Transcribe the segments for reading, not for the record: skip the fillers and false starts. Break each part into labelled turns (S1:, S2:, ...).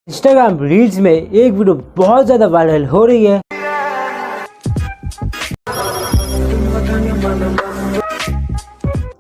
S1: Instagram reels में एक video बहुत ज़्यादा वायरल हो रही है।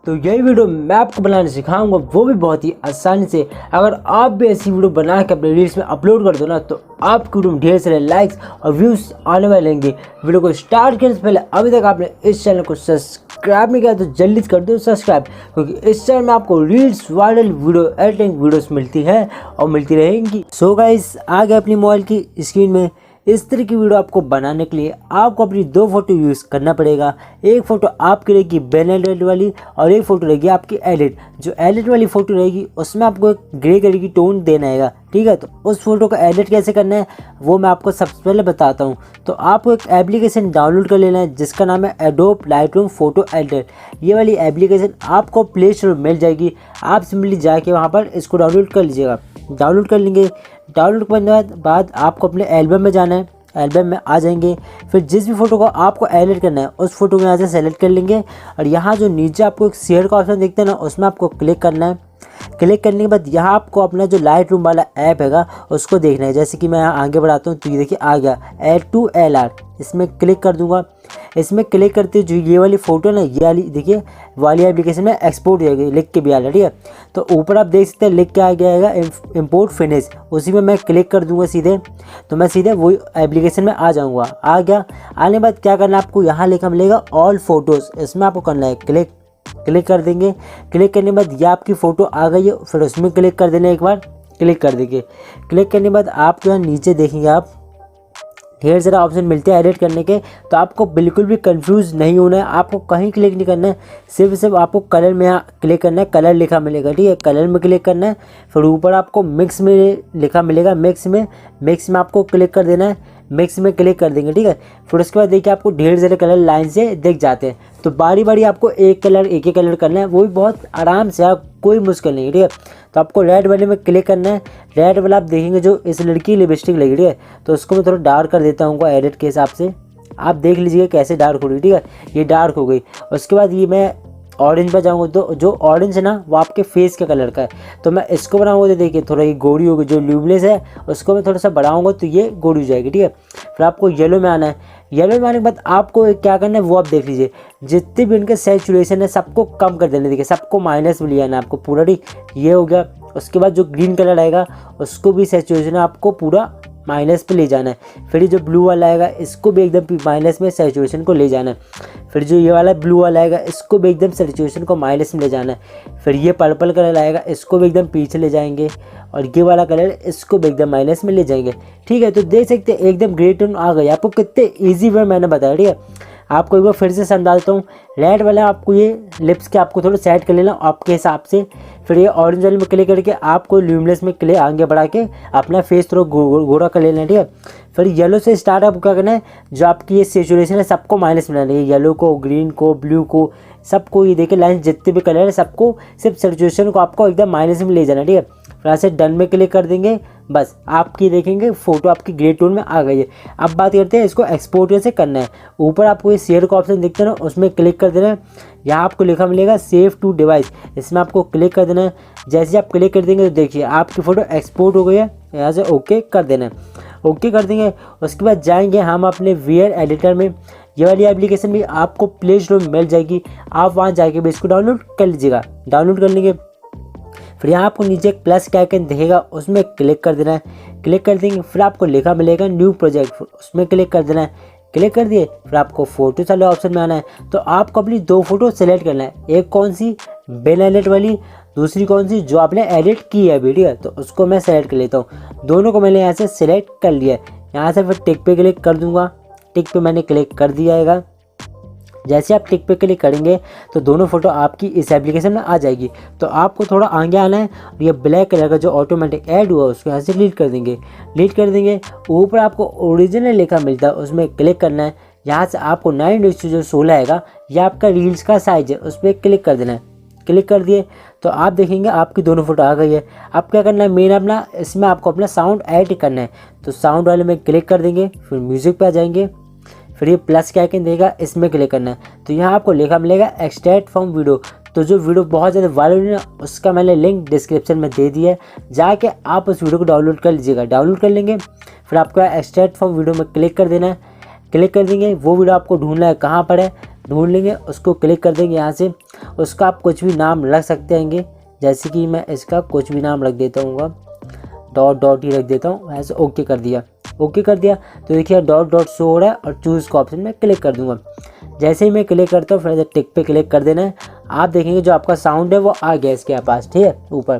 S1: तो यही वीडियो मैं आपको बनाना सिखाऊंगा, वो भी बहुत ही आसानी से। अगर आप भी ऐसी वीडियो बना के अपने रील्स में अपलोड कर दो ना, तो आपकी वीडियो में ढेर सारे लाइक्स और व्यूज़ आने वाले हैं। वीडियो को स्टार्ट करने से पहले अभी तक आपने इस चैनल को सब्सक्राइब नहीं किया तो जल्दी कर दो सब्सक्राइब, क्योंकि इस चैनल में आपको reels viral video editing videos मिलती है और मिलती रहेंगी। सो गाइस, आ गए अपनी मोबाइल की स्क्रीन में। इस तरह की वीडियो आपको बनाने के लिए आपको अपनी दो फोटो यूज़ करना पड़ेगा। एक फ़ोटो आपकी रहेगी बैनर वाली और एक फ़ोटो रहेगी आपकी एडिट। जो एडिट वाली फ़ोटो रहेगी उसमें आपको एक ग्रे कलर की टोन देना है, ठीक है। तो उस फोटो का एडिट कैसे करना है वो मैं आपको सबसे पहले बताता हूँ। तो आपको एक एप्लीकेशन डाउनलोड कर लेना है जिसका नाम है एडोब लाइटरूम फोटो एडिटर। ये वाली एप्लीकेशन आपको प्ले स्टोर में मिल जाएगी। आप सिंपली जाके वहाँ पर इसको डाउनलोड कर लीजिएगा। डाउनलोड कर लेंगे। डाउनलोड करने के बाद आपको अपने एल्बम में जाना है। एल्बम में आ जाएंगे। फिर जिस भी फोटो को आपको एडिट करना है उस फोटो को यहाँ से सेलेक्ट कर लेंगे और यहाँ जो नीचे आपको एक शेयर का ऑप्शन दिखता है ना, उसमें आपको क्लिक करना है। क्लिक करने के बाद यहाँ आपको अपना जो लाइट रूम वाला ऐप हैगा उसको देखना है। जैसे कि मैं यहाँ आगे बढ़ाता हूँ तो ये देखिए आ गया ऐड टू LR, इसमें क्लिक कर दूंगा। इसमें क्लिक करते जो ये वाली फ़ोटो ना, ये वाली देखिए वाली एप्लीकेशन में एक्सपोर्ट हो जाएगी, लिख के भी आ रहा है, ठीक है। तो ऊपर आप देख सकते हैं लिख के आ गया है इम्पोर्ट फिनिश, उसी में मैं क्लिक कर दूंगा सीधे। तो मैं सीधे वही एप्लीकेशन में आ जाऊँगा। आ गया। आने के बाद क्या करना है आपको, यहाँ लिखा मिलेगा ऑल फोटोज़, इसमें आपको करना है क्लिक कर देंगे। क्लिक करने के बाद ये आपकी फ़ोटो आ गई है, फिर उसमें क्लिक कर देना, एक बार क्लिक कर देंगे। क्लिक करने के बाद आपको यहाँ नीचे देखेंगे आप ढेर सारा ऑप्शन मिलते हैं एडिट करने के। तो आपको बिल्कुल भी कंफ्यूज नहीं होना है, आपको कहीं क्लिक नहीं करना है, सिर्फ आपको कलर में यहाँ क्लिक करना है। कलर लिखा मिलेगा, ठीक है, कलर में क्लिक करना है। फिर ऊपर आपको मिक्स में लिखा मिलेगा, मिक्स में आपको क्लिक कर देना है। मिक्स में क्लिक कर देंगे, ठीक है। फिर उसके बाद देखिए आपको ढेर सारे कलर लाइन से दिख जाते हैं। तो बारी बारी आपको एक एक कलर करना है, वो भी बहुत आराम से, आप कोई मुश्किल नहीं है, ठीक है। तो आपको रेड वाले में क्लिक करना है। रेड वाला आप देखेंगे जो इस लड़की की लिपस्टिक लगी, ठीक है। तो उसको मैं थोड़ा डार्क कर देता हूँ एडिट के हिसाब से। आप देख लीजिएगा कैसे डार्क हो रही है, ठीक है। ये डार्क हो गई। उसके बाद ये मैं ऑरेंज पर जाऊँगा तो जो ऑरेंज है ना वो आपके फेस के कलर का है। तो मैं इसको बनाऊँगा तो देखिए थोड़ा ये गोरी होगी। जो ल्यूमिनेस है उसको मैं थोड़ा सा बढ़ाऊँगा तो ये गोरी हो जाएगी, ठीक है। फिर आपको येलो में आना है। येलो में आने के बाद आपको क्या करना है वो आप देख लीजिए। जितने भी उनके सैचुरेशन है सबको कम कर देना, देखिए सबको माइनस में ले आना है आपको पूरा, ठीक। ये हो गया। उसके बाद जो ग्रीन कलर आएगा उसको भी सैचुरेशन आपको पूरा माइनस पे ले जाना है। फिर जो ब्लू वाला आएगा इसको भी एकदम माइनस में सैचुरेशन को ले जाना है। फिर जो ये वाला ब्लू वाला आएगा इसको भी एकदम सैचुरेशन को माइनस में ले जाना है। फिर ये पर्पल कलर आएगा इसको भी एकदम पीछे ले जाएंगे और ये वाला कलर इसको भी एकदम माइनस में ले जाएंगे, ठीक है। तो देख सकते हैं एकदम ग्रे टोन आ गया। आपको कितने ईजी वे मैंने बताया, ठीक है। आपको एक बार फिर से समझाता हूँ। रेड वाला आपको ये लिप्स के आपको थोड़ा सेट कर लेना आपके हिसाब से। फिर ये ऑरेंज वाले में क्लिक करके आपको ल्यूमिनेस में क्लिक आगे बढ़ा के अपना फेस थोड़ा गोरा कर लेना है, ठीक है। फिर येलो से स्टार्ट आपको क्या करना है, जो आपकी ये सेचुरेशन है सबको माइनस में लाना है। येलो को, ग्रीन को, ब्लू को, सबको ये देखिए लाइन जितने भी कलर है सबको सिर्फ सेचुरेशन को आपको एकदम माइनस में ले जाना है, ठीक है। फिर ऐसे डन में क्लिक कर देंगे। बस आपकी देखेंगे फ़ोटो आपकी ग्रे टोन में आ गई है। अब बात करते हैं इसको एक्सपोर्ट कैसे करना है। ऊपर आपको ये शेयर का ऑप्शन दिखता है ना, उसमें क्लिक कर देना है। यहाँ आपको लिखा मिलेगा सेव टू डिवाइस, इसमें आपको क्लिक कर देना है। जैसे आप क्लिक कर देंगे तो देखिए आपकी फ़ोटो एक्सपोर्ट हो गई है। यहाँ से ओके कर देना है। ओके कर देंगे। उसके बाद जाएंगे हम अपने वीआर एडिटर में। ये वाली एप्लीकेशन भी आपको प्ले स्टोर में मिल जाएगी। आप वहाँ जाके भी इसको डाउनलोड कर लीजिएगा। डाउनलोड कर लेंगे। फिर यहाँ आपको नीचे एक प्लस का आइकन दिखेगा, उसमें क्लिक कर देना है। क्लिक कर देंगे। फिर आपको लिखा मिलेगा न्यू प्रोजेक्ट, उसमें क्लिक कर देना है। क्लिक कर दिए। फिर आपको फोटो वाले ऑप्शन में आना है। तो आपको अपनी दो फोटो सेलेक्ट करना है। एक कौन सी, बेल एडिट वाली, दूसरी कौन सी जो आपने एडिट की है वीडियो, तो उसको मैं सेलेक्ट कर लेता हूँ। दोनों को मैंने यहाँ से सेलेक्ट कर लिया है। यहाँ से फिर टिक पे क्लिक कर दूंगा। टिक पे मैंने क्लिक कर दिया है। जैसे आप टिक पे क्लिक करेंगे तो दोनों फोटो आपकी इस एप्लीकेशन में आ जाएगी। तो आपको थोड़ा आगे आना है और ये ब्लैक कलर का जो ऑटोमेटिक ऐड हुआ उसको यहाँ से डिलीट कर देंगे। डिलीट कर देंगे। ऊपर आपको ओरिजिनल लिखा मिलता है, उसमें क्लिक करना है। यहाँ से आपको 9:16 आएगा, यह आपका रील्स का साइज है, उस पर क्लिक कर देना है। क्लिक कर दिए तो आप देखेंगे आपकी दोनों फोटो आ गई है। अब क्या करना है, मेन अपना इसमें आपको अपना साउंड ऐड करना है। तो साउंड वाले में क्लिक कर देंगे। फिर म्यूज़िक पे आ जाएंगे। फिर ये प्लस का आइकन देगा, इसमें क्लिक करना है। तो यहाँ आपको लिखा मिलेगा एक्सट्रैक्ट फ्रॉम वीडियो, तो जो वीडियो बहुत ज़्यादा वायरल हुई ना, उसका मैंने लिंक डिस्क्रिप्शन में दे दिया है, जाके आप उस वीडियो को डाउनलोड कर लीजिएगा। डाउनलोड कर लेंगे, फिर आपको एक्सट्रैक्ट फ्रॉम वीडियो में क्लिक कर देना है। क्लिक कर देंगे, वो वीडियो आपको ढूंढना है कहाँ पर है, ढूंढ लेंगे, उसको क्लिक कर देंगे यहाँ से। उसका आप कुछ भी नाम रख सकते हैंगे, जैसे कि मैं इसका कुछ भी नाम रख देता हूँ, डॉट डॉट ही रख देता हूँ, ऐसे ओके कर दिया। ओके कर दिया तो देखिए डॉट डॉट शो हो रहा है, और चूज़ का ऑप्शन में क्लिक कर दूंगा। जैसे ही मैं क्लिक करता हूँ, फिर टिक पे क्लिक कर देना है। आप देखेंगे जो आपका साउंड है वो आ गया इसके पास, ठीक है, ऊपर।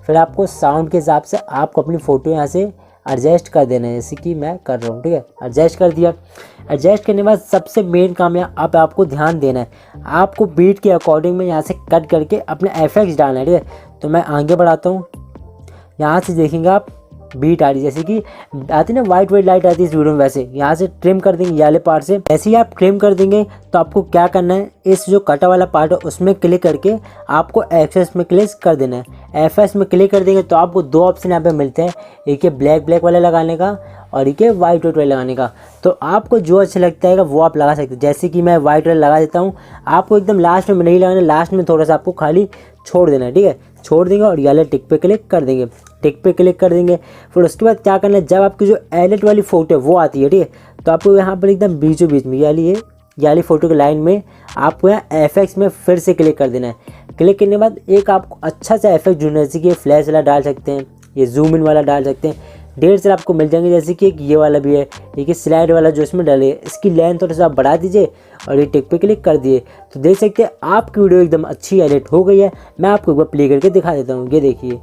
S1: फिर आपको साउंड के हिसाब से आपको अपनी फ़ोटो यहाँ से एडजस्ट कर देना है, जैसे कि मैं कर रहा हूँ, ठीक है। एडजस्ट कर दिया। एडजस्ट करने के बाद सबसे मेन काम यहाँ अब आपको ध्यान देना है, आपको बीट के अकॉर्डिंग में यहाँ से कट करके अपने एफेक्ट्स डालना है, ठीक है। तो मैं आगे बढ़ाता हूँ, यहाँ से देखेंगे आप बीट आ रही, जैसे कि आती है ना वाइट लाइट आती है इस वीडियो में, वैसे यहाँ से ट्रिम कर देंगे ये वाले पार्ट से। ऐसे ही आप ट्रिम कर देंगे तो आपको क्या करना है, इस जो कटा वाला पार्ट है उसमें क्लिक करके आपको एफएस में क्लिक कर देना है। एफएस में क्लिक कर देंगे तो आपको दो ऑप्शन यहाँ पे मिलते हैं, एक है ब्लैक वाला लगाने का और एक है वाइट वाला लगाने का। तो आपको जो अच्छा लगता है वो आप लगा सकते हो, जैसे कि मैं वाइट वाला लगा देता हूँ। आपको एकदम लास्ट में नहीं लगाना, लास्ट में थोड़ा सा आपको खाली छोड़ देना है, ठीक है। छोड़ देंगे और ये टिक पे क्लिक कर देंगे, टिक पे क्लिक कर देंगे। फिर उसके बाद क्या करना है, जब आपकी जो एडिट वाली फ़ोटो है वो आती है, ठीक है, तो आपको यहाँ पर एकदम बीचों बीच में ये वाली फ़ोटो की लाइन में आपको यहाँ एफएक्ट्स में फिर से क्लिक कर देना है। क्लिक करने के बाद एक आपको अच्छा सा इफेक्ट ढूंढना है, जैसे कि ये फ्लैश वाला डाल सकते हैं, ये जूम इन वाला डाल सकते हैं। ढेर सारे आपको मिल जाएंगे, जैसे कि एक ये वाला भी है, एक स्लाइड वाला जो इसमें डाले, इसकी लेंथ थोड़ा सा आप बढ़ा दीजिए और ये टिक पे क्लिक कर दिए तो देख सकते हैं आपकी वीडियो एकदम अच्छी एडिट हो गई है। मैं आपको एक बार प्ले करके दिखा देता हूँ, ये देखिए।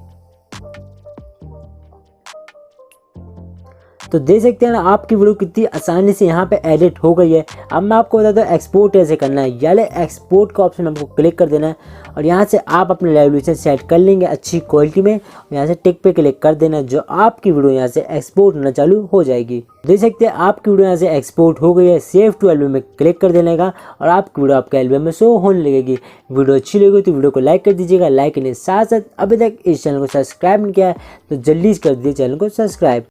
S1: तो देख सकते हैं ना आपकी वीडियो कितनी आसानी से यहाँ पे एडिट हो गई है। अब मैं आपको बताता हूँ एक्सपोर्ट कैसे करना है। यानी एक्सपोर्ट का ऑप्शन आपको क्लिक कर देना है और यहाँ से आप अपने रेजोल्यूशन सेट कर लेंगे अच्छी क्वालिटी में। यहाँ से टिक पे क्लिक कर देना है, जो आपकी वीडियो यहाँ से एक्सपोर्ट होना चालू हो जाएगी। देख सकते हैं आपकी वीडियो यहाँ से एक्सपोर्ट हो गई है। सेव टू एल्बम में क्लिक कर देने का और आपकी वीडियो आपके एल्बम में शो होने लगेगी। वीडियो अच्छी लगी तो वीडियो को लाइक कर दीजिएगा। लाइक करने के साथ साथ अभी तक इस चैनल को सब्सक्राइब नहीं किया है तो जल्दी कर दीजिए चैनल को सब्सक्राइब।